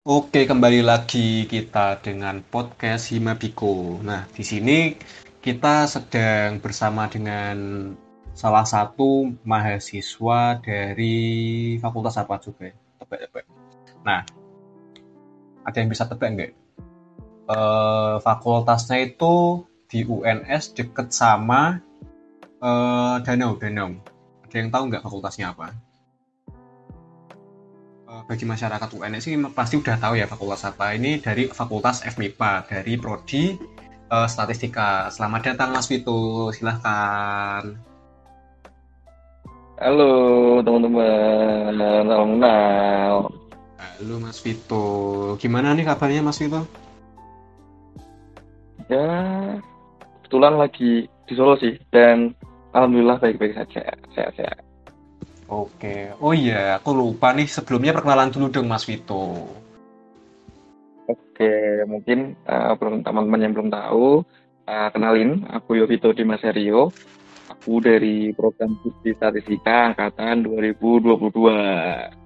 Oke, kembali lagi kita dengan podcast Himabiko. Nah, di sini kita sedang bersama dengan salah satu mahasiswa dari fakultas apa juga ya? Tebak-tebak. Nah, ada yang bisa tebak nggak? Fakultasnya itu di UNS deket sama Danau. Ada yang tahu nggak fakultasnya apa? Bagi masyarakat UNS sih pasti udah tahu ya fakultas apa. Ini dari Fakultas FMIPA, dari Prodi Statistika. Selamat datang Mas Vito, silahkan. Halo teman-teman, salam kenal. Halo Mas Vito, gimana nih kabarnya Mas Vito? Ya, kebetulan lagi di Solo sih, dan alhamdulillah baik-baik saja, sehat-sehat. Oke, oh iya, aku lupa nih sebelumnya perkenalan dulu dong Mas Vito. Oke, mungkin belum teman-teman yang belum tahu, kenalin, aku Yovito Dimaserio. Aku dari program studi Statistika angkatan 2022.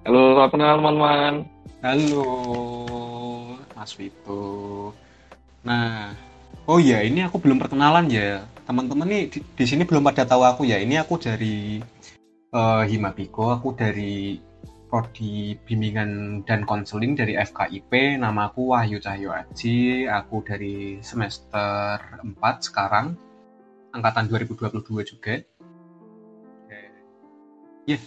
Halo, selamat kenal teman-teman. Halo Mas Vito. Nah, oh iya, ini aku belum perkenalan ya. Teman-teman nih di sini belum pada tahu aku ya. Ini aku dari Himabiko, aku dari Prodi Bimbingan dan Konseling dari FKIP, nama aku Wahyu Cahyo Aji, aku dari semester 4 sekarang, angkatan 2022 juga. Ya,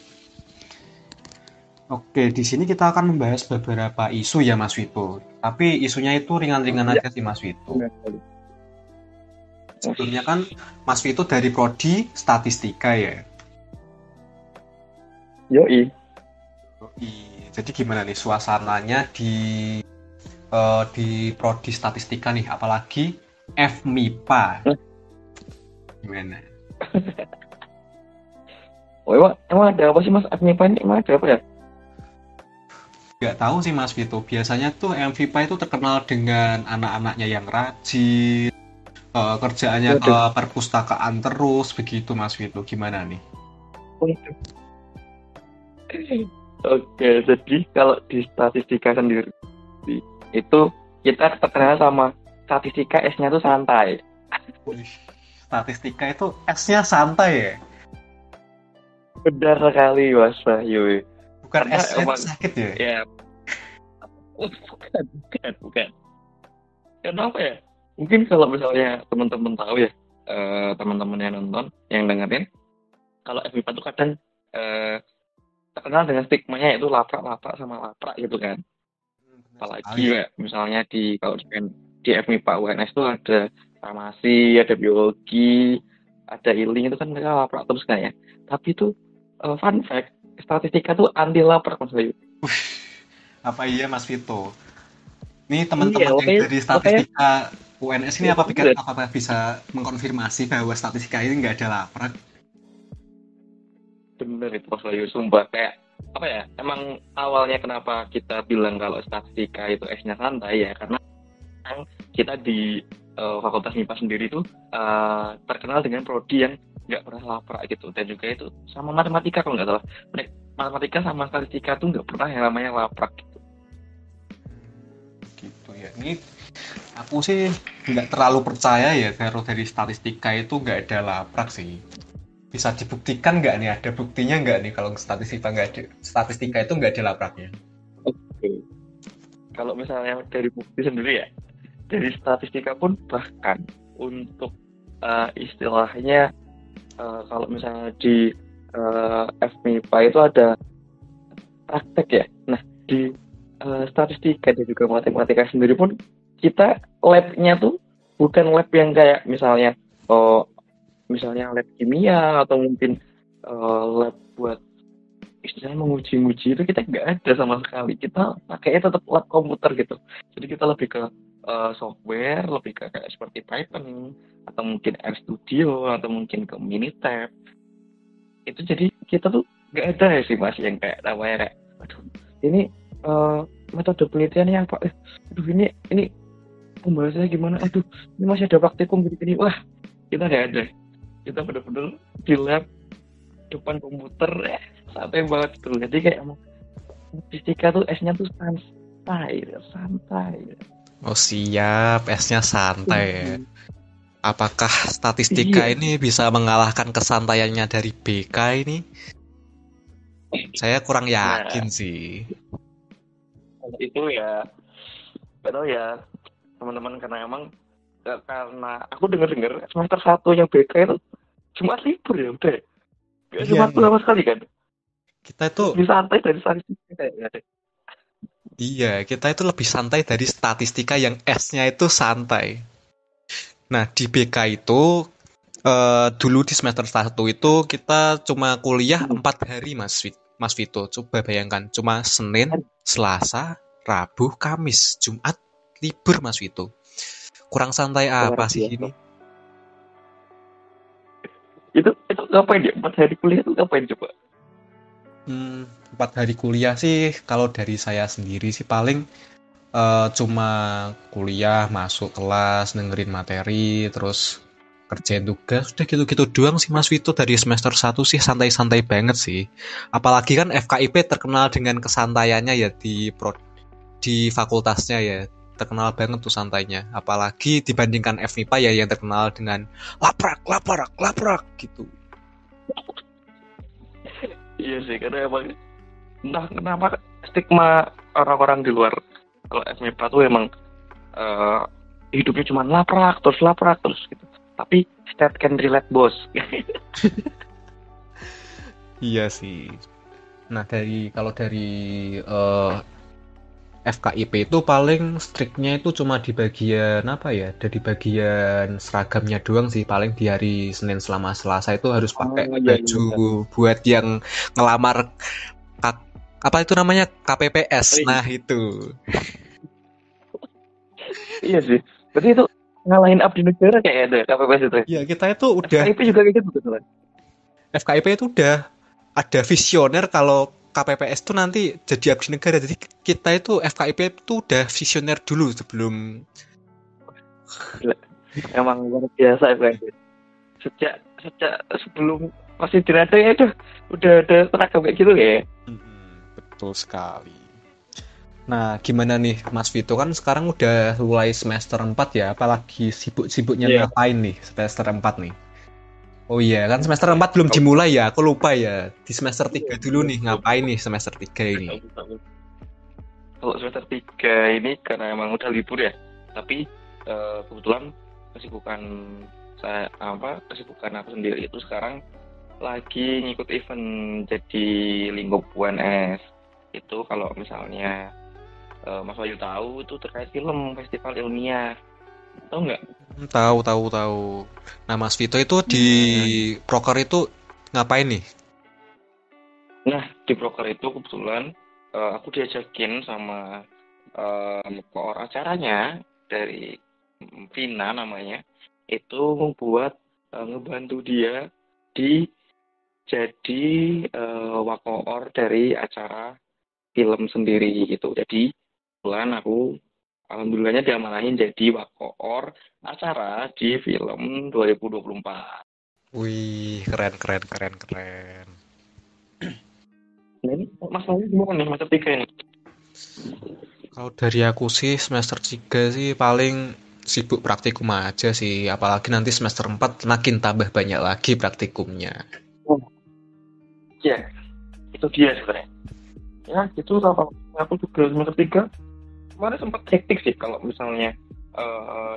oke, di sini kita akan membahas beberapa isu ya Mas Wito. Tapi isunya itu ringan-ringan Ya, aja sih Mas Wito. benar sekali. Sebelumnya kan Mas Wito dari Prodi Statistika ya. Yoi. Jadi gimana nih suasananya di prodi statistika nih, apalagi FMIPA. Gimana? Oh, emang ada apa sih Mas? Admin ini emang ada apa ya? Gak tahu sih Mas Vito. Biasanya tuh MVPA itu terkenal dengan anak-anaknya yang rajin, kerjaannya ke Waduh. perpustakaan terus, begitu Mas Vito. Gimana nih? Waduh. Oke, jadi kalau di statistika sendiri itu kita terkenal sama statistika S-nya tuh santai. Wih, statistika itu S-nya santai ya? Benar sekali Mas Wahyu. Bukan Karena S-nya itu emang sakit ya? ya bukan. Kenapa ya? Mungkin kalau misalnya teman-teman tahu ya, teman-teman yang nonton, yang dengerin, kalau FIPA tuh kadang eh, terkenal dengan stigmanya itu laprak-laprak sama laprak gitu kan. Benar Apalagi sekali. ya misalnya kalau di FMIPA UNS itu ada farmasi, ada biologi, ada healing itu kan mereka laprak terus kan ya. Tapi itu fun fact, statistika tuh anti laprak Mas Bayu. Apa iya Mas Vito? Ini Iya, teman-teman yang makanya dari makanya statistika UNS ini bener, apakah bisa mengkonfirmasi bahwa statistika ini nggak ada laprak? bener itu Mas Bayu, sumpah kayak apa ya? Emang awalnya kenapa kita bilang kalau statistika itu S-nya santai ya karena kita di Fakultas MIPA sendiri itu terkenal dengan prodi yang nggak pernah laprak gitu, dan juga itu sama matematika kalau nggak salah. Matematika sama statistika tuh nggak pernah yang namanya laprak gitu. Gitu ya. Ini aku sih nggak terlalu percaya ya kalau dari statistika itu nggak ada laprak sih. Bisa dibuktikan nggak nih? Ada buktinya nggak nih kalau statistika itu nggak ada lapraknya? Oke. Kalau misalnya dari bukti sendiri ya, dari statistika pun bahkan untuk istilahnya kalau misalnya di FMIPA itu ada praktek ya. Nah, di statistika dan juga matematika sendiri pun kita labnya tuh bukan lab yang kayak misalnya oh, misalnya lab kimia atau mungkin lab buat istilahnya menguji-nguji itu kita nggak ada sama sekali. Kita pakainya tetap lab komputer gitu. Jadi kita lebih ke software, lebih ke kayak seperti Python atau mungkin RStudio atau mungkin ke Minitab. Itu jadi kita tuh nggak ada ya sih mas yang kayak namanya kayak, aduh ini eh, metode penelitiannya apa? Aduh ini pembahasannya gimana? Aduh ini masih ada praktikum gini-gini. Wah kita nggak ada. Kita bener-bener di lab depan komputer santai banget tuh. Jadi kayak emang statistika tuh S-nya tuh sans. santai. Oh siap, S-nya santai ya. Apakah statistika Iya, ini bisa mengalahkan kesantaiannya dari BK ini? Saya kurang yakin nah sih. kalau itu ya nggak tahu ya teman-teman, karena emang karena aku dengar-dengar semester satu yang BK itu cuma libur ya udah, nggak ada Iya, waktu sama sekali kan, kita itu lebih santai dari statistika kayaknya deh. kita itu lebih santai dari statistika yang S-nya itu santai. Nah, di BK itu dulu di semester 1 itu kita cuma kuliah Hmm. 4 hari Mas Vito. Coba bayangkan, cuma Senin, Selasa, Rabu, Kamis, Jumat libur Mas Vito. Kurang santai Luar apa sih biasa. ini? Itu ngapain dia 4 hari kuliah itu ngapain coba? 4 hari kuliah sih kalau dari saya sendiri sih paling cuma kuliah, masuk kelas, dengerin materi, terus kerjain tugas, udah gitu-gitu doang sih Mas Vito. Dari semester 1 sih santai-santai banget sih. Apalagi kan FKIP terkenal dengan kesantaiannya ya di fakultasnya ya. Terkenal banget tuh santainya. Apalagi dibandingkan FMIPA ya yang terkenal dengan laprak, laprak, laprak gitu. Iya sih, karena emang entah kenapa stigma orang-orang di luar kalau FMIPA tuh emang eh, hidupnya cuma laprak terus gitu. Tapi stat can relate bos. Iya sih. Nah, kalau dari eh, FKIP itu paling striknya itu cuma di bagian apa ya? Dari bagian seragamnya doang sih. Paling di hari Senin selama Selasa itu harus pakai Oh iya iya baju iya. buat yang ngelamar apa itu namanya Oh, KPPS. iya. Nah, itu. Iya sih. Berarti itu ngalahin abdi negara kayak ada KPPS itu. Ya, kita itu udah FKIP juga kayak gitu betul. FKIP itu udah ada visioner kalau KPPS itu nanti jadi abdi negara. Jadi kita itu FKIP itu udah visioner dulu sebelum. Gila. Emang luar biasa FKIP. Sejak sejak sebelum masih dirada ya udah ada seragam kayak gitu ya. Betul sekali. Nah, gimana nih Mas Vito, kan sekarang udah mulai semester 4 ya, apalagi sibuk-sibuknya Iya. ngapain nih semester 4 nih? Oh iya, kan semester 4 belum dimulai ya, aku lupa ya. Di semester 3 dulu nih, ngapain nih semester 3 ini? Kalau semester 3 ini karena emang udah libur ya, tapi kebetulan kesibukan kesibukan aku sendiri itu sekarang lagi ngikut event jadi lingkup UNS. Itu kalau misalnya Mas Wahyu tahu itu terkait film festival ilmiah, tahu nggak? Tahu, tahu, tahu. Nah, Mas Vito itu di Nah, proker itu ngapain nih? nah di broker itu kebetulan aku diajakin sama koor acaranya dari Vina namanya, itu membuat ngebantu dia di jadi wakoor dari acara film sendiri gitu. Jadi kebetulan aku alhamdulillahnya diamanahin jadi wakoor acara di film 2024. Wih, keren, keren, keren, keren. Nah ini masalahnya gimana nih masa 3 ini? Kalau dari aku sih semester 3 sih paling sibuk praktikum aja sih. Apalagi nanti semester 4 makin tambah banyak lagi praktikumnya. Oh, iya, itu dia sebenarnya. Ya, itu sama aku juga semester 3 kemarin sempat hektik sih kalau misalnya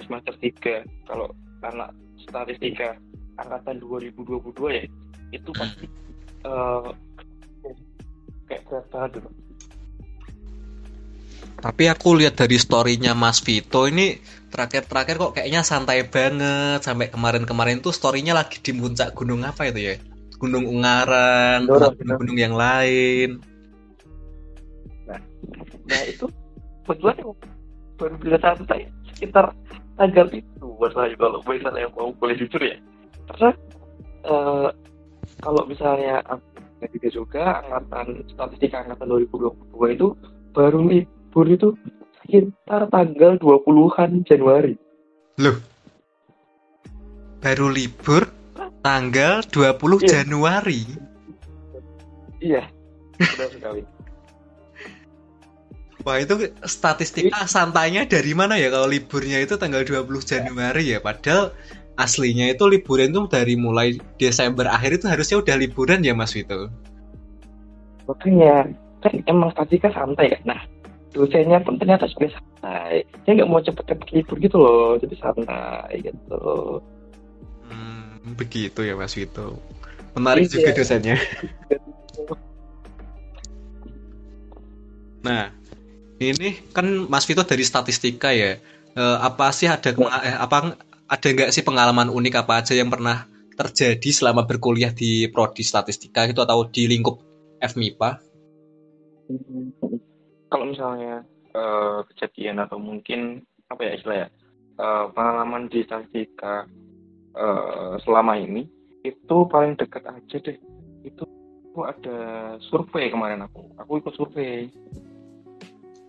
semester 3 kalau anak statistika angkatan 2022 ya, itu pasti eh, kayak berat banget dulu. Tapi aku lihat dari story-nya Mas Vito ini terakhir-terakhir kok kayaknya santai banget. Sampai kemarin-kemarin tuh story-nya lagi di puncak gunung apa itu ya? Gunung Ungaran, sama Mendorong gitu. gunung-gunung yang lain. Nah itu kebetulan yang baru bisa santai sekitar tanggal itu buat saya kalau misalnya mau boleh jujur ya. Karena eh, kalau misalnya aku juga angkatan statistika angkatan 2022 itu baru libur itu sekitar tanggal 20-an Januari. Loh, baru libur tanggal 20 Iya, Januari. iya, benar sekali. Wah, itu statistika santainya dari mana ya kalau liburnya itu tanggal 20 Januari ya? Padahal aslinya itu liburan itu dari mulai Desember akhir itu harusnya udah liburan ya Mas Vito. Makanya kan emang statistika santai kan. Nah, dosennya pun ternyata juga santai. Dia nggak mau cepet-cepet libur gitu loh, jadi santai gitu. Begitu ya Mas Vito. Menarik juga Iya. dosennya. Nah, ini kan Mas Vito dari statistika ya. Apa sih ada nggak sih pengalaman unik apa aja yang pernah terjadi selama berkuliah di prodi statistika itu atau di lingkup FMIPA? Kalau misalnya kejadian atau mungkin apa ya istilahnya pengalaman di statistika selama ini itu paling dekat aja deh. Itu ada survei kemarin aku ikut survei.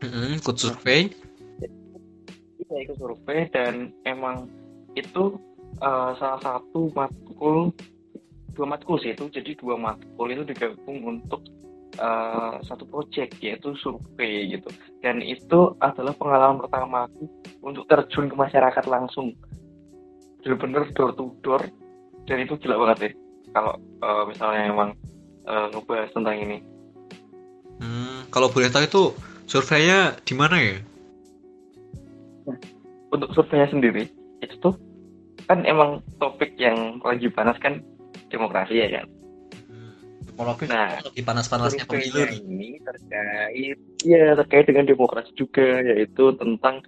Ikut survei. Iya, ikut survei dan emang itu salah satu matkul, dua matkul sih itu, jadi dua matkul itu digabung untuk satu proyek yaitu survei gitu. Dan itu adalah pengalaman pertama aku untuk terjun ke masyarakat langsung, bener-bener door to door, dan itu gila banget deh kalau misalnya emang ngebahas tentang ini. Kalau boleh tahu itu surveinya di mana ya? Untuk surveinya sendiri itu tuh kan emang topik yang lagi panas kan demokrasi ya kan. Nah, Lagi panas-panasnya pemilu surveinya nih. ini terkait dengan demokrasi juga, yaitu tentang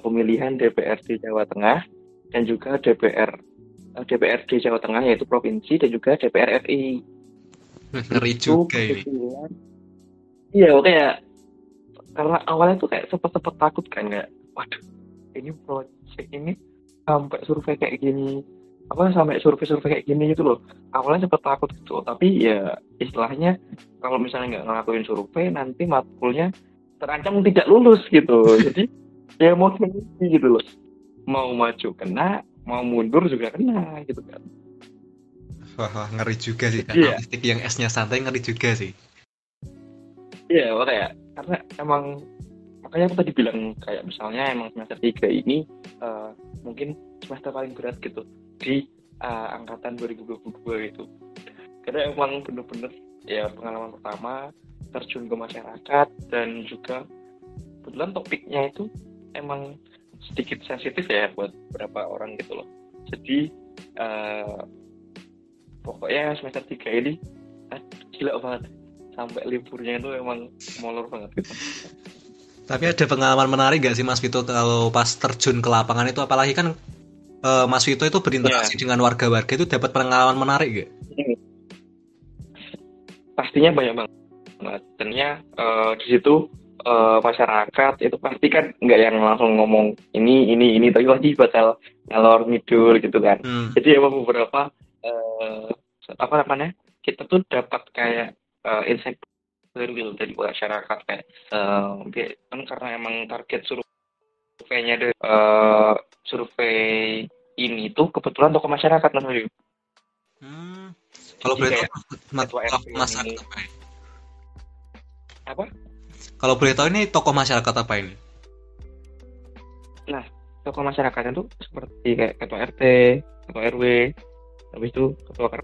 pemilihan DPRD Jawa Tengah dan juga DPRD Jawa Tengah yaitu provinsi dan juga DPR RI. Ngeri Itu juga ini. kebetulan iya kayak karena awalnya tuh kayak sempet takut kan, nggak, waduh ini proyek ini sampai survei kayak gini, apa sampai survei kayak gini gitu loh. Awalnya sempet takut gitu, tapi ya istilahnya kalau misalnya nggak ngelakuin survei nanti matkulnya terancam tidak lulus gitu. Jadi ya mau gimana gitu loh, mau maju kena, mau mundur juga kena gitu kan. Wah, ngeri juga sih. Iya, Analistik yang S-nya santai ngeri juga sih. iya makanya karena emang makanya aku tadi bilang kayak misalnya emang semester 3 ini mungkin semester paling berat gitu di angkatan 2022 itu, karena emang bener-bener ya pengalaman pertama terjun ke masyarakat dan juga kebetulan topiknya itu emang sedikit sensitif ya buat beberapa orang gitu loh. Jadi pokoknya semester 3 ini gila banget, sampai liburnya itu emang molor banget gitu. Tapi ada pengalaman menarik gak sih Mas Vito kalau pas terjun ke lapangan itu, apalagi kan Mas Vito itu berinteraksi dengan warga-warga itu dapat pengalaman menarik gak? Pastinya banyak banget. Ternyata di situ masyarakat itu pasti kan nggak yang langsung ngomong ini tapi pasti bakal ngalor ngidul gitu kan. Jadi emang beberapa apa namanya, kita tuh dapat kayak insight gitu dari masyarakat kayak kan karena emang target surveinya dari survei ini tuh kebetulan tokoh masyarakat Mas Wahyu. Kalau boleh tahu ketua RT masyarakat ini apa ini? apa? Kalau boleh tahu ini tokoh masyarakat apa ini? Nah, tokoh masyarakat itu seperti kayak ketua RT, ketua RW, habis itu ketua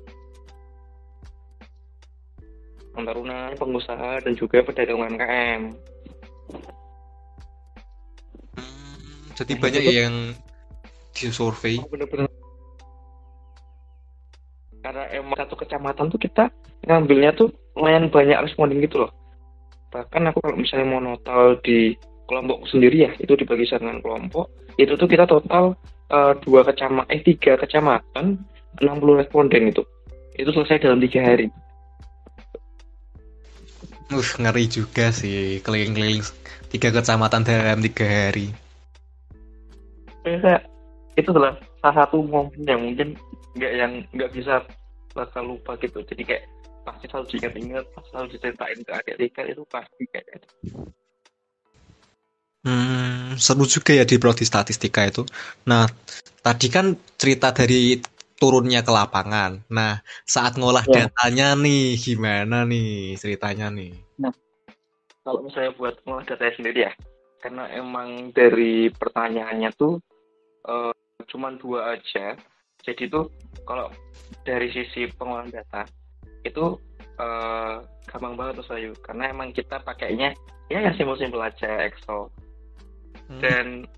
Taruna, pengusaha dan juga pedagang UMKM. Jadi banyak yang disurvei. Bener-bener. Karena emang satu kecamatan tuh kita ngambilnya tuh lumayan banyak responden gitu loh. Bahkan aku kalau misalnya mau notal di kelompok sendiri ya, itu dibagi dengan kelompok, itu tuh kita total 3 kecamatan 60 responden itu selesai dalam 3 hari. Ngeri juga sih keliling-keliling 3 kecamatan dalam 3 hari. Itu adalah salah satu momen yang mungkin nggak bisa bakal lupa gitu. Jadi kayak pasti selalu diingat-ingat, selalu diceritain ke adik-adik itu pasti kayak gitu. Seru juga ya di prodi statistika itu. Nah, tadi kan cerita dari turunnya ke lapangan. Nah, saat ngolah datanya nih, gimana nih ceritanya nih? Nah, kalau misalnya buat ngolah data sendiri ya, karena emang dari pertanyaannya tuh cuman 2 aja. Jadi tuh kalau dari sisi pengolahan data itu gampang banget Mas Bayu, karena emang kita pakainya ya yang simpel-simpel aja Excel. Dan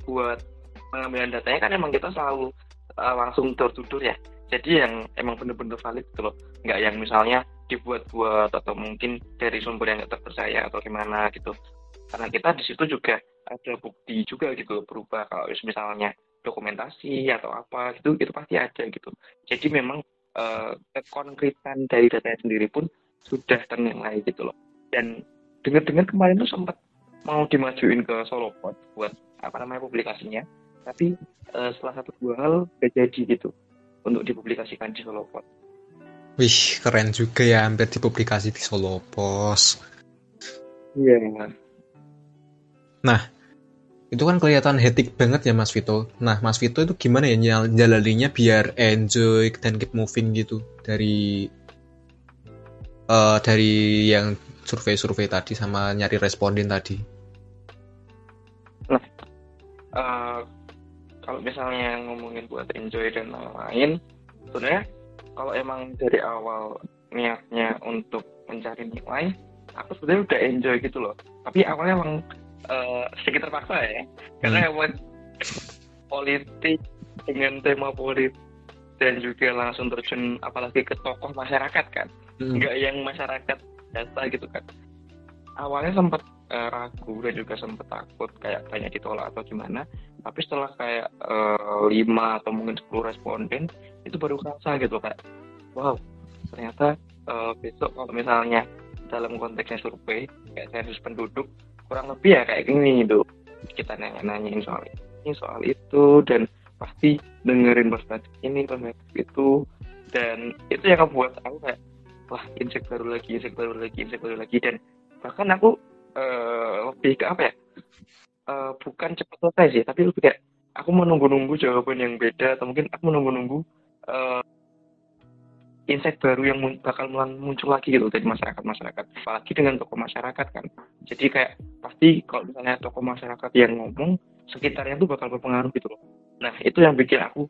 buat pengambilan datanya kan emang kita selalu langsung door to door ya. Jadi yang emang bener-bener valid gitu loh. Nggak yang misalnya dibuat-buat atau mungkin dari sumber yang nggak terpercaya atau gimana gitu. Karena kita di situ juga ada bukti juga gitu berupa kalau misalnya dokumentasi atau apa gitu, itu pasti ada gitu. Jadi memang kekonkretan dari datanya sendiri pun sudah ternilai gitu loh. Dan dengar-dengar kemarin tuh sempat mau dimajuin ke Solopod buat publikasinya, tapi setelah 1-2 hal udah jadi gitu untuk dipublikasikan di Solopod. Wih, keren juga ya, hampir dipublikasi di Solopos. Iya. Nah, itu kan kelihatan hectic banget ya Mas Vito. Nah, Mas Vito itu gimana ya jalaninya biar enjoy dan keep moving gitu dari yang survei-survei tadi sama nyari responden tadi? Nah, kalau misalnya ngomongin buat enjoy dan lain-lain, sebenarnya kalau emang dari awal niatnya untuk mencari nilai, aku sebenarnya udah enjoy gitu loh. Tapi awalnya emang sedikit terpaksa ya, karena emang politik dengan tema politik dan juga langsung terjun apalagi ke tokoh masyarakat kan, nggak yang masyarakat biasa gitu kan. Awalnya sempat ragu dan juga sempat takut kayak banyak ditolak atau gimana, tapi setelah kayak 5 atau mungkin 10 responden itu baru kerasa gitu kayak wow, ternyata besok kalau misalnya dalam konteksnya survei kayak sensus penduduk kurang lebih ya kayak gini gitu, kita nanyain soal ini soal itu dan pasti dengerin perspektif ini perspektif itu, dan itu yang membuat aku kayak wah insek baru lagi dan bahkan aku lebih ke apa ya, bukan cepat selesai sih, tapi lebih kayak aku menunggu-nunggu jawaban yang beda atau mungkin aku menunggu-nunggu insight baru yang bakal muncul lagi gitu dari masyarakat, apalagi dengan tokoh masyarakat kan. Jadi kayak pasti kalau misalnya tokoh masyarakat yang ngomong, sekitarnya tuh bakal berpengaruh gitu loh. Nah itu yang bikin aku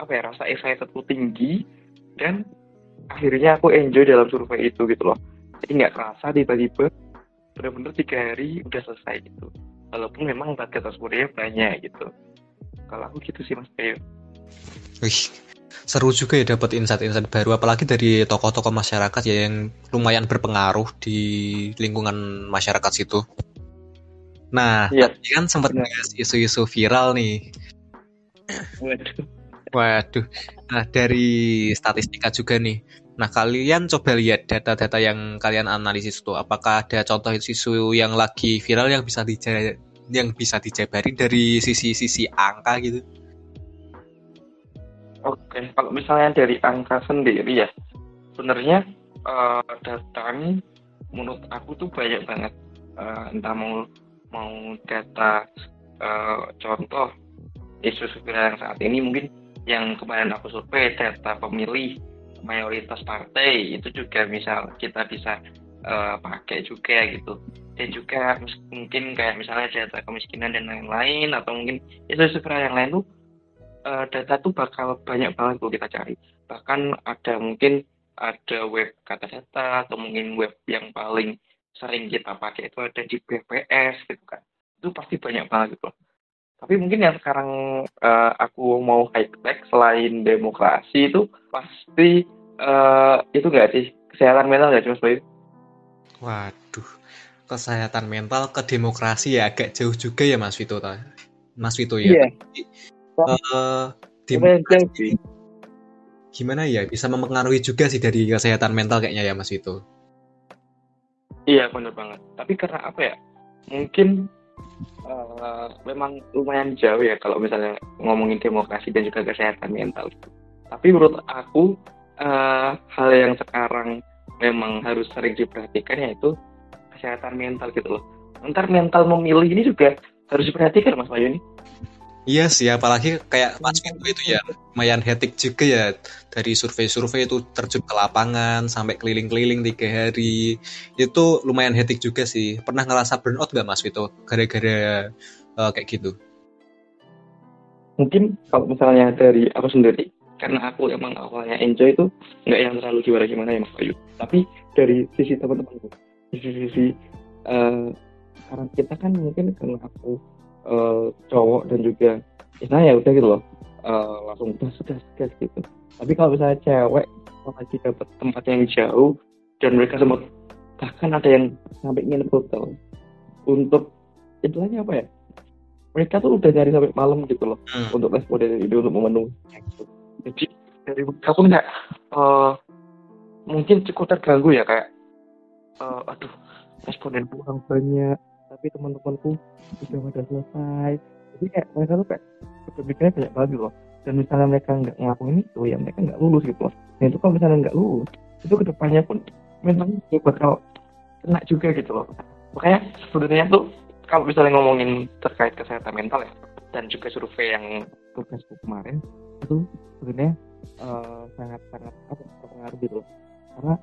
rasa excitedku tinggi dan akhirnya aku enjoy dalam survei itu gitu loh. Jadi nggak kerasa tiba-tiba benar-benar 3 hari udah selesai gitu. Walaupun memang target tersebutnya banyak gitu. Kalau aku gitu sih Mas Bayu. Wih, seru juga ya dapat insight-insight baru, apalagi dari tokoh-tokoh masyarakat ya yang lumayan berpengaruh di lingkungan masyarakat situ. Nah, tadi kan sempat bahas isu-isu viral nih. Waduh. Nah, dari statistika juga nih. Nah, kalian coba lihat data-data yang kalian analisis itu. Apakah ada contoh isu yang lagi viral yang bisa dijabari dari sisi angka gitu? Oke, kalau misalnya dari angka sendiri ya, sebenarnya data ini menurut aku tuh banyak banget. Entah mau data contoh isu viral yang saat ini, mungkin yang kemarin aku survei data pemilih mayoritas partai itu juga kita bisa pakai juga gitu, dan juga mungkin kayak misalnya data kemiskinan dan lain-lain atau mungkin isu viral yang lain tuh data tuh bakal banyak banget kalau kita cari. Bahkan ada web kata data atau mungkin web yang paling sering kita pakai itu ada di BPS gitu kan, itu pasti banyak banget gitu. Tapi mungkin yang sekarang aku mau highlight selain demokrasi itu pasti itu nggak sih kesehatan mental nggak sih Mas Bayu? Waduh, kesehatan mental ke demokrasi ya agak jauh juga ya Mas Vito ya. Iya. Demokrasi gimana ya, bisa mempengaruhi juga sih dari kesehatan mental kayaknya ya Mas Vito. Iya benar banget. Tapi karena apa ya? Mungkin memang lumayan jauh ya kalau misalnya ngomongin demokrasi dan juga kesehatan mental. Tapi menurut aku hal yang sekarang memang harus sering diperhatikan yaitu kesehatan mental gitu loh. Ntar mental memilih ini juga harus diperhatikan Mas Bayu nih. Iya sih, apalagi kayak Mas Mental Vito itu ya itu. lumayan hektik juga ya, dari survei-survei itu terjun ke lapangan sampai keliling-keliling 3 hari itu lumayan hektik juga sih. Pernah ngerasa burnout nggak Mas Vito gara-gara kayak gitu? Mungkin kalau misalnya dari aku sendiri, karena aku emang awalnya enjoy itu nggak yang terlalu gimana-gimana ya Mas Bayu. Tapi dari sisi teman-temanku, di sisi eh, karena kita kan mungkin karena aku cowok dan juga istilahnya ya udah gitu loh, langsung gas gas gas gitu. Tapi kalau misalnya cewek apalagi dapat tempat yang jauh dan mereka sempat bahkan ada yang sampai nginep hotel untuk istilahnya apa ya, mereka tuh udah nyari sampai malam gitu loh Hmm. untuk responden ini untuk memenuhi gitu. Jadi dari mereka pun kayak eh, mungkin cukup terganggu ya kayak aduh responden kurang banyak tapi teman-temanku udah pada selesai, jadi kayak mereka tuh kayak berpikirnya banyak banget gitu loh, dan misalnya mereka nggak ngelakuin itu ya mereka nggak lulus gitu loh. Nah itu kalau misalnya nggak lulus itu kedepannya pun mentalnya juga bakal kena juga gitu loh. Makanya sebenarnya tuh kalau misalnya ngomongin terkait kesehatan mental ya dan juga survei yang tugasku kemarin itu sebenarnya sangat-sangat apa berpengaruh gitu loh. Karena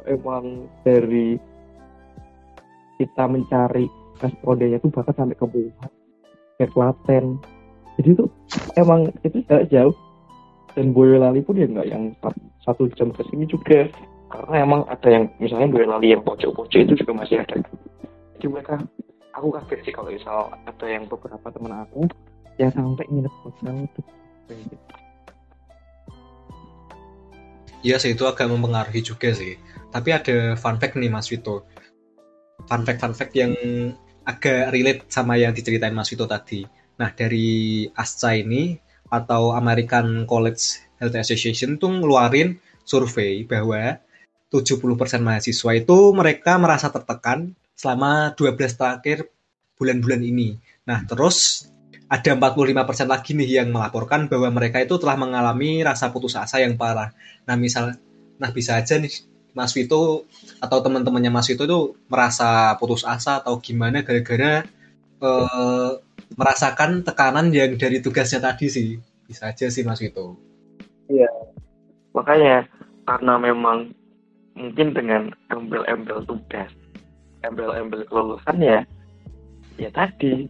emang dari kita mencari respondennya tuh bahkan sampai ke Wuhan, ke Klaten. Jadi tuh emang itu jarak jauh dan Boyolali pun ya nggak yang 1 jam ke sini juga. Karena emang ada yang misalnya Boyolali yang pojok-pojok itu juga masih ada. Jadi mereka, aku kaget sih kalau misal ada yang beberapa teman aku yang sampai nginep hotel tuh. Iya sih, itu agak mempengaruhi juga sih. Tapi ada fun fact nih Mas Vito. Fun fact yang agak relate sama yang diceritain Mas Vito tadi. Nah, dari ASCA ini atau American College Health Association tuh ngeluarin survei bahwa 70% mahasiswa itu mereka merasa tertekan selama 12 terakhir bulan-bulan ini. Nah, terus ada 45% lagi nih yang melaporkan bahwa mereka itu telah mengalami rasa putus asa yang parah. Nah, nah bisa aja nih Mas Vito atau teman-temannya Mas Vito itu merasa putus asa atau gimana gara-gara eh, merasakan tekanan yang dari tugasnya tadi sih. Bisa aja sih Mas Vito. Iya, makanya karena memang mungkin dengan embel-embel tugas, embel-embel kelulusan ya, ya tadi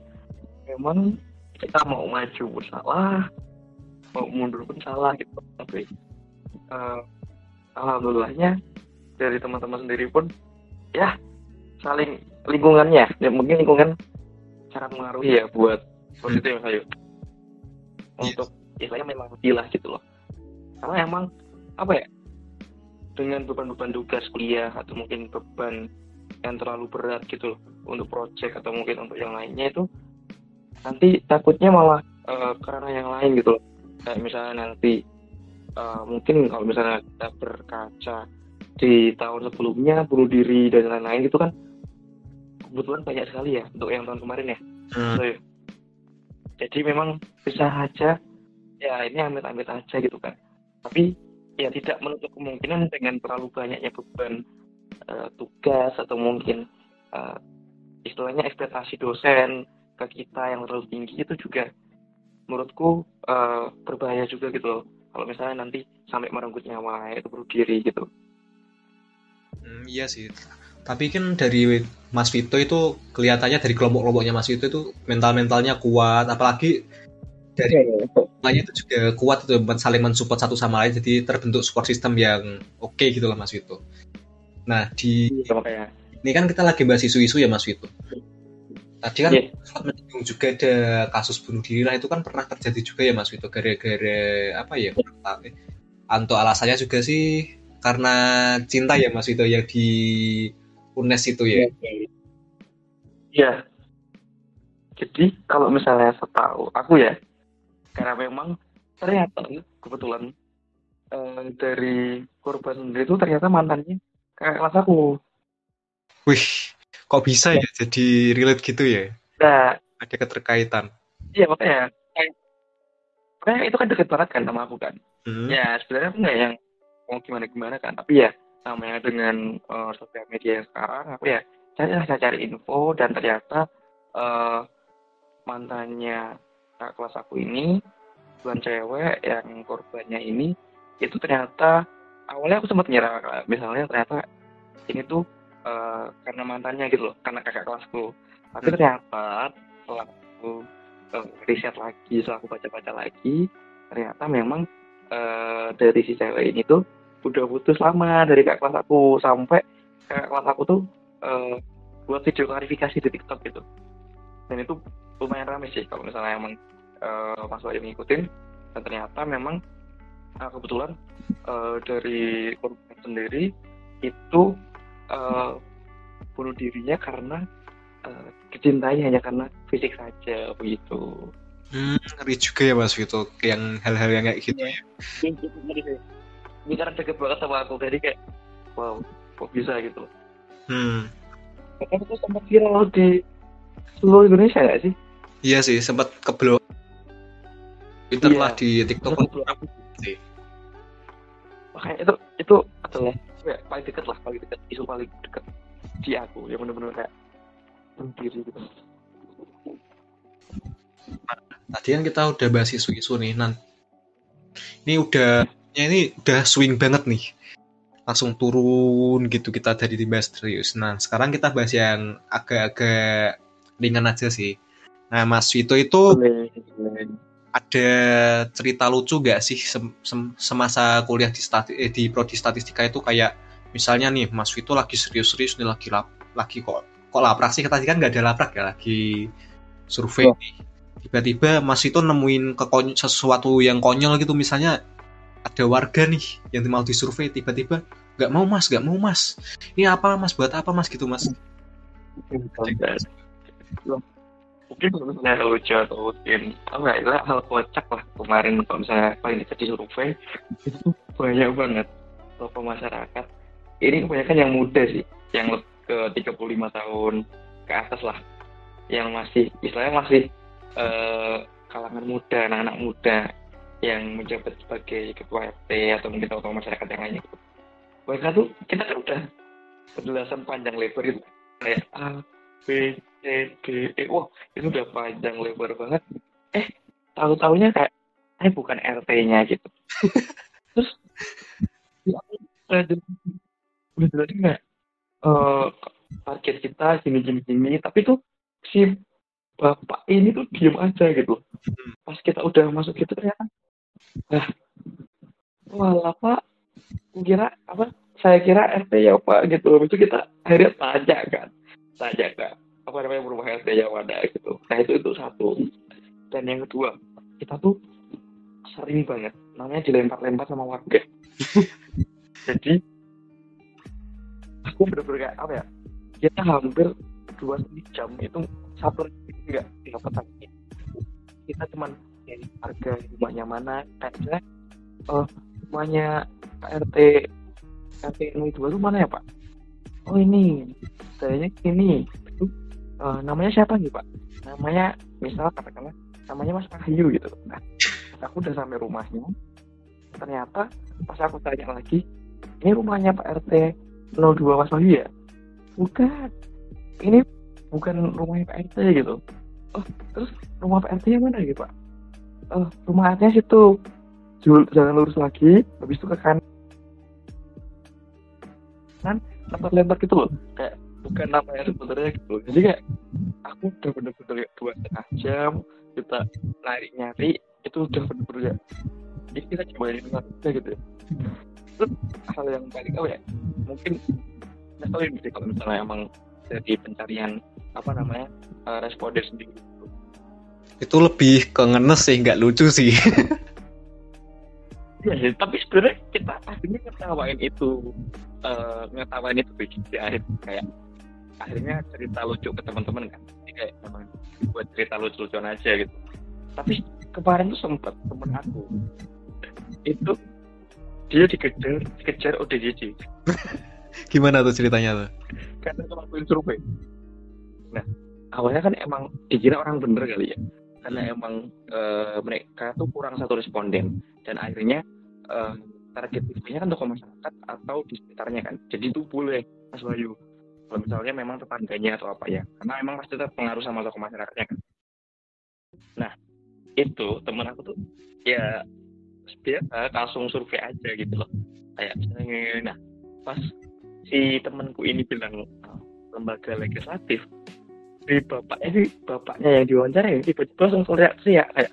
memang kita mau maju pun salah, mau mundur pun salah gitu. Tapi uh, alhamdulillahnya dari teman-teman sendiri pun ya saling lingkungannya, ya mungkin lingkungan sangat mengaruhi ya buat Hmm. seperti itu ya Sayu. Untuk Yes. istilahnya memang gila gitu loh. Karena emang apa ya, dengan beban-beban tugas kuliah atau mungkin beban yang terlalu berat gitu loh untuk project atau mungkin untuk yang lainnya itu nanti takutnya malah karena yang lain gitu loh. Kayak misalnya nanti mungkin kalau misalnya kita berkaca di tahun sebelumnya bunuh diri dan lain-lain gitu kan kebetulan banyak sekali ya untuk yang tahun kemarin ya. Hmm. So, jadi memang bisa aja ya ini amit-amit aja gitu kan. Tapi ya tidak menutup kemungkinan dengan terlalu banyaknya beban tugas atau mungkin uh, istilahnya ekspektasi dosen ke kita yang terlalu tinggi itu juga menurutku berbahaya juga gitu loh. Kalau misalnya nanti sampai merenggut nyawa itu bunuh diri gitu. Iya sih. Tapi kan dari Mas Vito itu kelihatannya dari kelompok-kelompoknya Mas Vito itu mental-mentalnya kuat, apalagi dari Iya, iya. kelompoknya itu juga kuat itu saling mensupport satu sama lain, jadi terbentuk support system yang oke gitu lah Mas Vito. Nah, di Iya makanya. ini kan kita lagi bahas isu-isu ya Mas Vito. Tadi kan Iya, sempat menyinggung juga ada kasus bunuh diri lah, itu kan pernah terjadi juga ya Mas Vito gara-gara apa ya? Anto alasannya juga sih karena cinta ya Mas Vito yang di UNES itu ya. iya. Jadi kalau misalnya setahu aku ya, karena memang ternyata kebetulan dari korban sendiri itu ternyata mantannya kakak kelas aku. Wih, kok bisa ya jadi relate gitu ya? Nah, Ada keterkaitan. iya makanya, makanya itu kan deket banget kan sama aku kan. Hmm. Ya sebenarnya aku nggak yang mau gimana-gimana kan, tapi ya namanya dengan sosial media yang sekarang, aku ya saya cari info dan ternyata uh, mantannya kakak kelas aku ini bukan cewek yang korbannya ini itu ternyata awalnya aku sempat ngira misalnya ternyata ini tuh karena mantannya gitu loh, karena kakak kelasku. Tapi ternyata setelah aku riset lagi, setelah aku baca-baca lagi, ternyata memang dari si cewek ini tuh udah putus lama dari kakak kelas aku, sampai kakak kelas aku tuh buat video klarifikasi di TikTok gitu. Dan itu lumayan ramai sih kalau misalnya emang Mas Wahyu ngikutin. Dan ternyata memang kebetulan dari korban sendiri itu bunuh dirinya karena kecintainya hanya karena fisik saja begitu. Ngeri juga ya Mas Vito, yang hal-hal yang kayak gitu ya. Ini karena deket banget sama aku, jadi kayak wow, kok bisa gitu. Bahkan itu sempat viral di seluruh Indonesia nggak sih? Iya sih, sempat keblok Twitter lah, di TikTok sih. Makanya itu adalah paling dekat isu paling dekat di aku, yang benar-benar kayak sendiri gitu. Tadi kan kita udah bahas isu-isu nih, ini udah swing banget nih, langsung turun gitu kita dari bahas serius. Nah sekarang kita bahas yang agak-agak ringan aja sih. Nah Mas Vito itu ada cerita lucu gak sih semasa kuliah di prodi statistika itu, kayak misalnya nih Mas Vito lagi serius-serius nih, lagi kok laprak sih, tadi kan nggak ada laprak ya, lagi survei nih, tiba-tiba Mas Vito nemuin sesuatu yang konyol gitu, misalnya ada warga nih yang mau disurvei, tiba-tiba nggak mau mas, ini apa mas, buat apa mas gitu mas. Mungkin kalau misalnya lucu atau mungkin hal kocak lah kemarin, kalau misalnya paling dekat di survei itu tuh banyak banget tokoh masyarakat. Ini kebanyakan yang muda sih, yang ke 35 tahun ke atas lah, yang masih istilahnya masih kalangan muda, anak-anak muda yang menjabat sebagai ketua RT atau mungkin tokoh masyarakat yang lainnya. Mereka tuh kita kan udah penjelasan panjang lebar gitu, kayak A, B, C, D, E, wah itu udah panjang lebar banget. Tahu-taunya kayak bukan RT-nya gitu. Terus ya, udah tadi nggak target kita gini, tapi tuh si bapak ini tuh diem aja gitu. Pas kita udah masuk gitu ternyata, walah pak, saya kira RT ya pak gitu. Itu kita akhirnya tanya kan apa namanya rumah RT yang mana gitu. Nah itu satu. Dan yang kedua, kita tuh sering banget namanya dilempar-lempar sama warga. Jadi aku bener-bener kayak apa ya, kita hampir 2 jam itu satu nggak dapat lagi. Kita cuman dari harga rumahnya mana, kayaknya rumahnya RT 02 itu mana ya pak? Oh ini, kayaknya ini. Itu namanya siapa nih pak? Namanya misal katakanlah namanya Mas Wahyu gitu. Nah, aku udah sampai rumahnya. Ternyata pas aku tanya lagi, ini rumahnya Pak RT 02 Mas Wahyu ya? Bukan. Ini bukan rumahnya Pak RT gitu. Oh, terus rumah Pak RT-nya mana gitu pak? Rumah RT-nya situ. Jalan lurus lagi, habis itu ke kanan lempar-lempar gitu loh, kayak bukan namanya sebenarnya gitu. Jadi kayak aku udah bener-bener 2,5 jam kita lari nyari, itu udah bener-bener ya ini kita coba ini aja gitu ya. Terus hal yang paling ya mungkin nggak tahu ini kalau misalnya emang dari pencarian responden sendiri itu lebih ke ngenes sih, nggak lucu sih. ya, tapi sebenarnya kita akhirnya ngetawain itu di akhir, kayak akhirnya cerita lucu ke teman-teman kan, jadi kayak memang buat cerita lucu-lucuan aja gitu. Tapi kemarin tuh sempat temen aku itu dia dikejar ODGJ. Gimana tuh ceritanya tuh? Karena ngelakuin survei. Nah awalnya kan emang dikira orang bener kali ya, karena emang mereka tuh kurang satu responden, dan akhirnya target surveinya kan tokoh masyarakat atau di sekitarnya kan, jadi itu boleh Mas Wahyu kalau misalnya memang tetangganya atau apa ya, karena memang pasti tetap pengaruh sama tokoh masyarakatnya kan. Nah itu temen aku tuh ya biasa langsung survei aja gitu loh. Kayak misalnya, nah pas si temenku ini bilang lembaga legislatif, di bapaknya yang diwawancara tiba-tiba langsung teriak kayak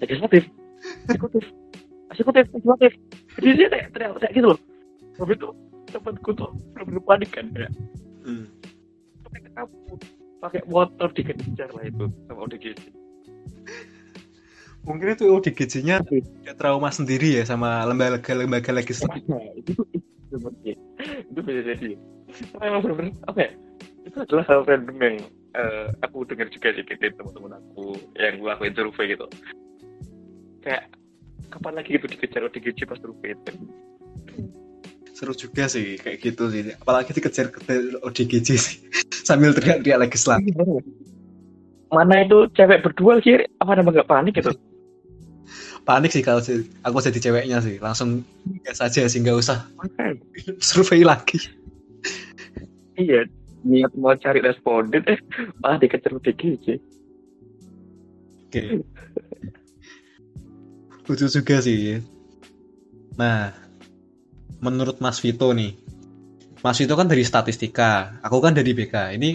legislatif, eksekutif, eksekutif, legislatif. Jadi dia kayak teriak gitu loh. Habis itu temanku tuh bener-bener panik kan kayak pakai kabur, pakai motor dikejar lah itu sama ODGJ. Mungkin itu ODGJ-nya ada trauma sendiri ya sama lembaga legislatif. Itu seperti itu bisa jadi. Memang benar-benar apa ya? Itu adalah hal random yang aku dengar juga sih dari teman-teman aku yang ngelakuin survei gitu. Kayak kapan lagi gitu dikejar ODGJ pas survei itu. Seru juga sih kayak gitu sih. Apalagi dikejar ODGJ sih sambil teriak-teriak legislatif. Mana itu cewek berdua lagi apa namanya nggak panik gitu? Panik sih kalau aku jadi ceweknya sih, langsung gas aja sih, nggak usah survei lagi. Iya, niat mau cari responden malah dikejar ODGJ. Oke. Lucu juga sih. Nah, menurut Mas Vito nih, Mas Vito kan dari statistika, aku kan dari BK. Ini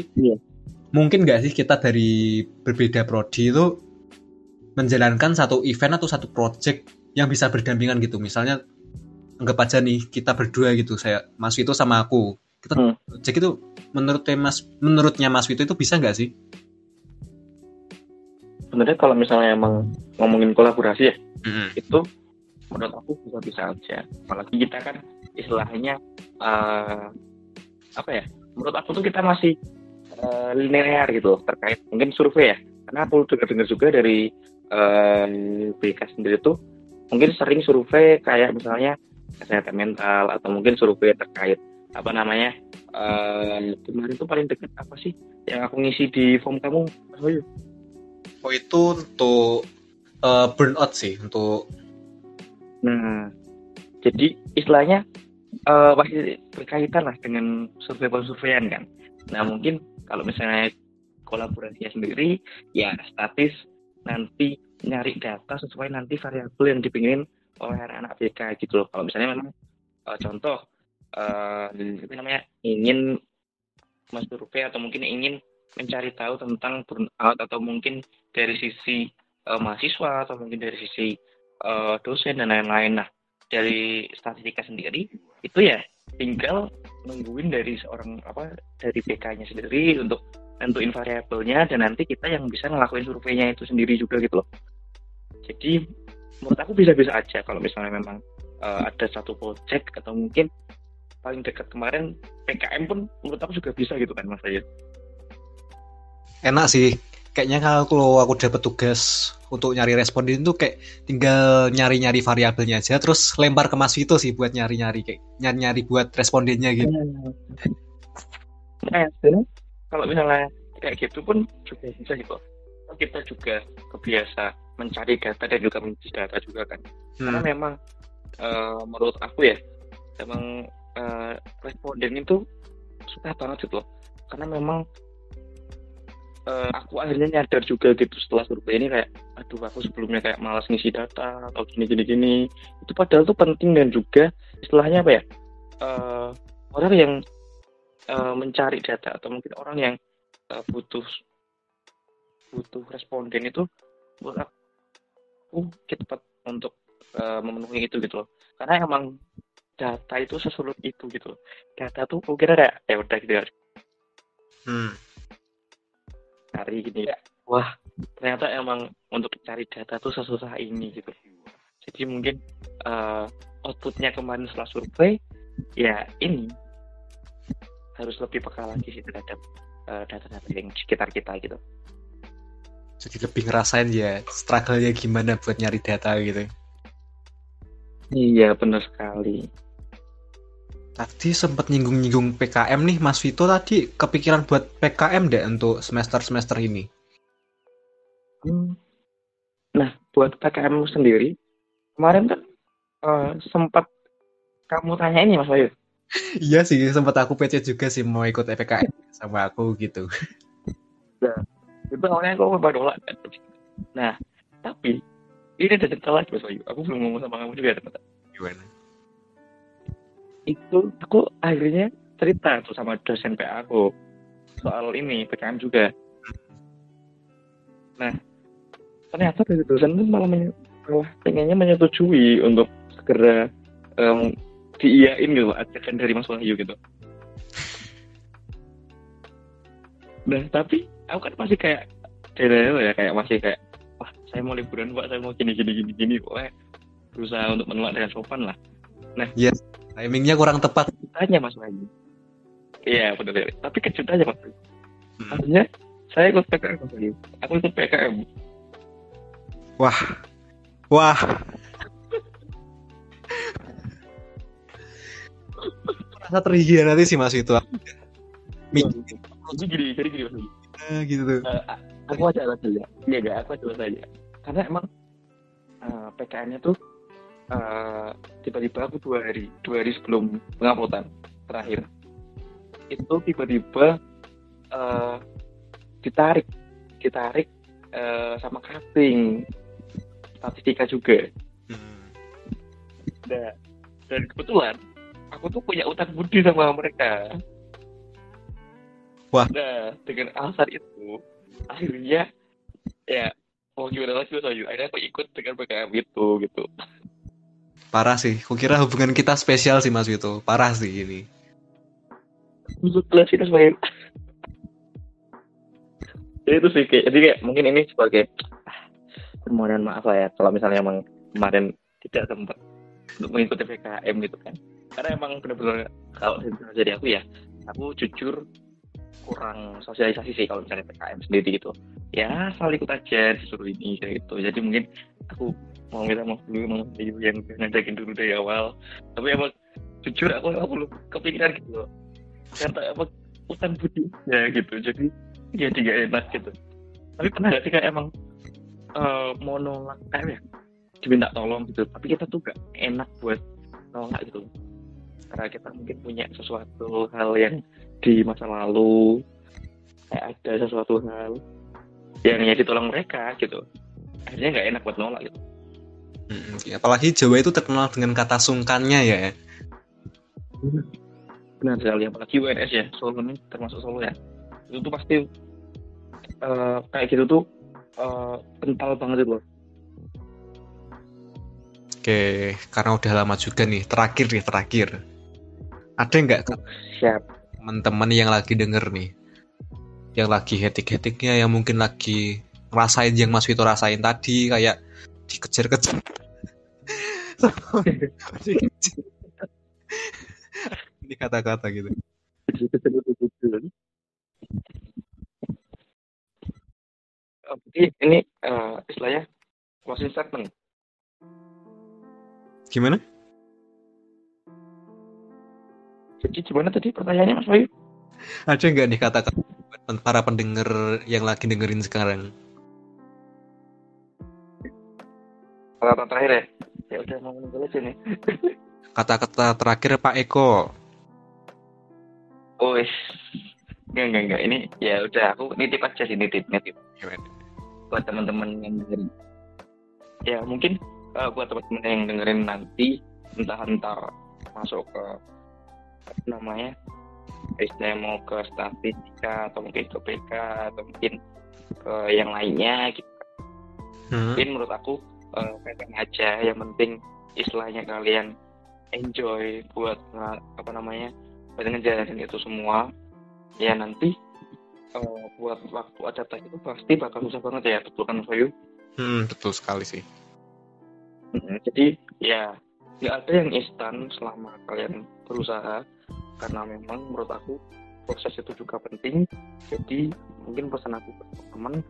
mungkin nggak sih kita dari berbeda prodi itu menjalankan satu event atau satu project yang bisa berdampingan gitu. Misalnya anggap aja nih kita berdua gitu, saya Mas Vito sama aku. Kita project itu menurutnya Mas Vito itu bisa nggak sih? Sebenarnya kalau misalnya emang ngomongin kolaborasi ya, itu menurut aku bisa aja. Apalagi kita kan istilahnya apa ya? Menurut aku tuh kita masih linear gitu terkait mungkin survei ya. Karena aku dengar juga dari BK sendiri tuh mungkin sering survei kayak misalnya kesehatan mental atau mungkin survei terkait apa namanya kemarin tuh paling dekat apa sih yang aku ngisi di form kamu? Oh itu untuk burnout sih untuk. Nah jadi istilahnya pasti berkaitan lah dengan survei-surveian kan. Nah mungkin kalau misalnya kolaborasinya sendiri ya statis nanti nyari data sesuai nanti variabel yang dipingin oleh anak-anak BK gitu loh. Kalau misalnya memang contoh apa namanya ingin mensurvei atau mungkin ingin mencari tahu tentang burnout atau mungkin dari sisi mahasiswa atau mungkin dari sisi dosen dan lain-lain. Nah dari statistika sendiri itu ya tinggal nungguin dari dari BK-nya sendiri untuk nentuin variabelnya dan nanti kita yang bisa ngelakuin surveinya itu sendiri juga gitu loh. Jadi menurut aku bisa-bisa aja kalau misalnya memang ada satu project atau mungkin paling dekat kemarin PKM pun menurut aku juga bisa gitu kan Mas Ayat. Enak sih. Kayaknya kalau aku dapat tugas untuk nyari responden itu kayak tinggal nyari-nyari variabelnya aja terus lempar ke Mas Vito sih buat nyari-nyari kayak nyari-nyari buat respondennya gitu. Kalau misalnya kayak gitu pun juga bisa gitu. Kita juga kebiasa mencari data dan juga menguji data juga kan. Karena memang menurut aku ya, memang responden itu susah banget gitu loh. Karena memang aku akhirnya nyadar juga gitu setelah survei ini kayak, aduh aku sebelumnya kayak malas ngisi data atau gini. Itu padahal tuh penting dan juga istilahnya apa ya, orang yang mencari data atau mungkin orang yang butuh responden itu buat aku cepat untuk memenuhi itu gitu loh. Karena emang data itu sesulit itu gitu. Data tuh aku kira kayak ya udah gitu ya. Cari gini ya. Wah, ternyata emang untuk cari data tuh sesusah ini gitu. Jadi mungkin outputnya kemarin setelah survei ya ini harus lebih peka lagi sih terhadap data-data yang di sekitar kita gitu. Jadi lebih ngerasain ya struggle-nya gimana buat nyari data gitu. Iya benar sekali. Tadi sempat nyinggung PKM nih Mas Vito, tadi kepikiran buat PKM deh untuk semester ini. Nah buat PKM sendiri kemarin kan sempat kamu tanyain ya Mas Bayu. Iya sih, sempat aku PC juga sih mau ikut PKM sama aku gitu. Nah, itu awalnya aku nolak kan. Nah, tapi ini ada cerita lagi Mas Bayu. Aku belum ngomong sama kamu juga ternyata. Gimana? Itu aku akhirnya cerita tuh sama dosen PA aku soal ini PKM juga. Nah, ternyata dari dosen itu malah pengennya menyetujui untuk segera diiyain gitu ajakan dari Mas Wahyu gitu. Nah, tapi aku kan masih kayak ya kayak masih kayak wah saya mau liburan Pak, saya mau gini pokoknya berusaha untuk menolak dengan sopan lah. Nah, Yes, timingnya kurang tepat. tanya Mas Wahyu. Iya betul. Tapi kejutannya Mas Wahyu. Akhirnya saya ikut PKM Mas Wahyu. Aku ikut PKM. Wah, rasa terhianati sih Mas itu. Jadi gini Mas Wahyu. Gitu tuh. Aku aja alasannya. Enggak, aku aja alasannya. Karena emang PKM-nya tuh tiba-tiba aku 2 hari sebelum penguploadan terakhir itu tiba-tiba ditarik sama casting statistika juga. Nah, dan kebetulan aku tuh punya utang budi sama mereka. Wah. Nah, dengan alasan itu akhirnya ya mau gimana lagi Mas Wahyu, akhirnya aku ikut dengan PKM itu gitu. Parah sih, kukira hubungan kita spesial sih Mas Wito. Parah sih ini. Untuk kelas itu sebagai jadi itu sih kayak mungkin ini sebagai permohonan maaf lah ya kalau misalnya emang kemarin tidak sempat untuk mengikuti PKM gitu kan, karena emang benar-benar kalau dari aku ya, aku jujur kurang sosialisasi sih kalau misalnya PKM sendiri gitu ya, asal ikut aja disuruh ini kayak gitu. Jadi mungkin aku mau minta maaf dulu emang yang ngajakin dulu dari awal, tapi emang jujur aku belum kepikiran gitu loh, karena emang utang budi ya gitu, jadi ya tidak enak gitu. Tapi pernah gak sih kayak emang mau nolak kayak ya diminta tolong gitu, tapi kita tuh gak enak buat nolak gitu karena kita mungkin punya sesuatu hal yang di masa lalu, kayak ada sesuatu hal yang ya ditolong mereka gitu, akhirnya gak enak buat nolak gitu. Apalagi Jawa itu terkenal dengan kata sungkannya ya. Benar sekali, apalagi UNS ya, Solo ini termasuk Solo ya, itu tuh pasti kayak gitu tuh kental banget itu loh. Oke, karena udah lama juga nih, terakhir. Ada nggak Siap teman-teman yang lagi denger nih, yang lagi hetik-hetiknya, yang mungkin lagi ngerasain yang Mas Wito rasain tadi, kayak dikejar-kejar. Ini kata-kata gitu. Jadi ini istilahnya closing statement. Gimana? Jadi gimana tadi pertanyaannya Mas Bayu? Ada nggak nih kata-kata buat para pendengar yang lagi dengerin sekarang? Kata terakhir ya? Ya udah mau menunggu aja nih. Kata-kata terakhir Pak Eko. Oh, enggak. Ini ya udah aku nitip aja sih, nitip. Gimana? Buat teman-teman yang dengerin. Ya mungkin buat teman-teman yang dengerin nanti entar masuk ke apa namanya, istilahnya mau ke statistika atau mungkin ke PK atau mungkin ke yang lainnya gitu. Mungkin menurut aku pengen aja, yang penting istilahnya kalian enjoy buat apa namanya, buat ngejalanin itu semua. Ya nanti buat waktu adaptasi itu pasti bakal susah banget ya, betul kan Mas Bayu? Betul sekali sih. Jadi ya nggak ada yang instan selama kalian berusaha, karena memang menurut aku proses itu juga penting. Jadi mungkin pesan aku ke teman,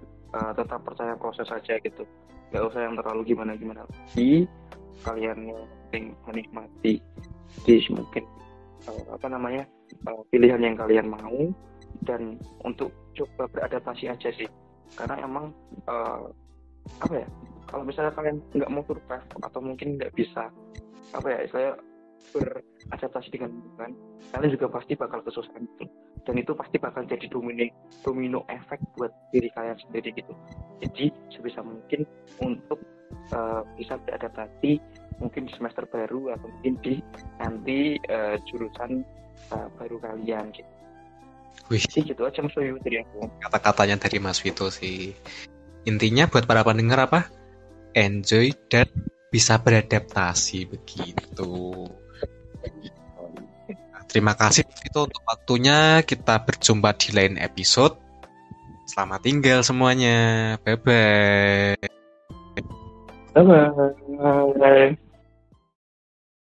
tetap percaya proses aja gitu, nggak usah yang terlalu gimana lagi. Kalian yang penting menikmati di mungkin apa namanya pilihan yang kalian mau, dan untuk coba beradaptasi aja sih, karena emang apa ya, kalau misalnya kalian nggak mau survive atau mungkin nggak bisa apa ya istilahnya beradaptasi dengan lingkungan, kalian juga pasti bakal kesusahan gitu. dan itu pasti bakal jadi domino efek buat diri kalian sendiri gitu. Jadi sebisa mungkin untuk bisa beradaptasi mungkin di semester baru atau mungkin di nanti jurusan baru kalian gitu. Wih, Sih gitu aja Mas Wahyu dari aku. kata-katanya dari Mas Vito sih. Intinya buat para pendengar apa? Enjoy dan bisa beradaptasi begitu. Nah, terima kasih Mas Vito untuk waktunya. Kita berjumpa di lain episode. Selamat tinggal semuanya. Bye-bye. Bye bye.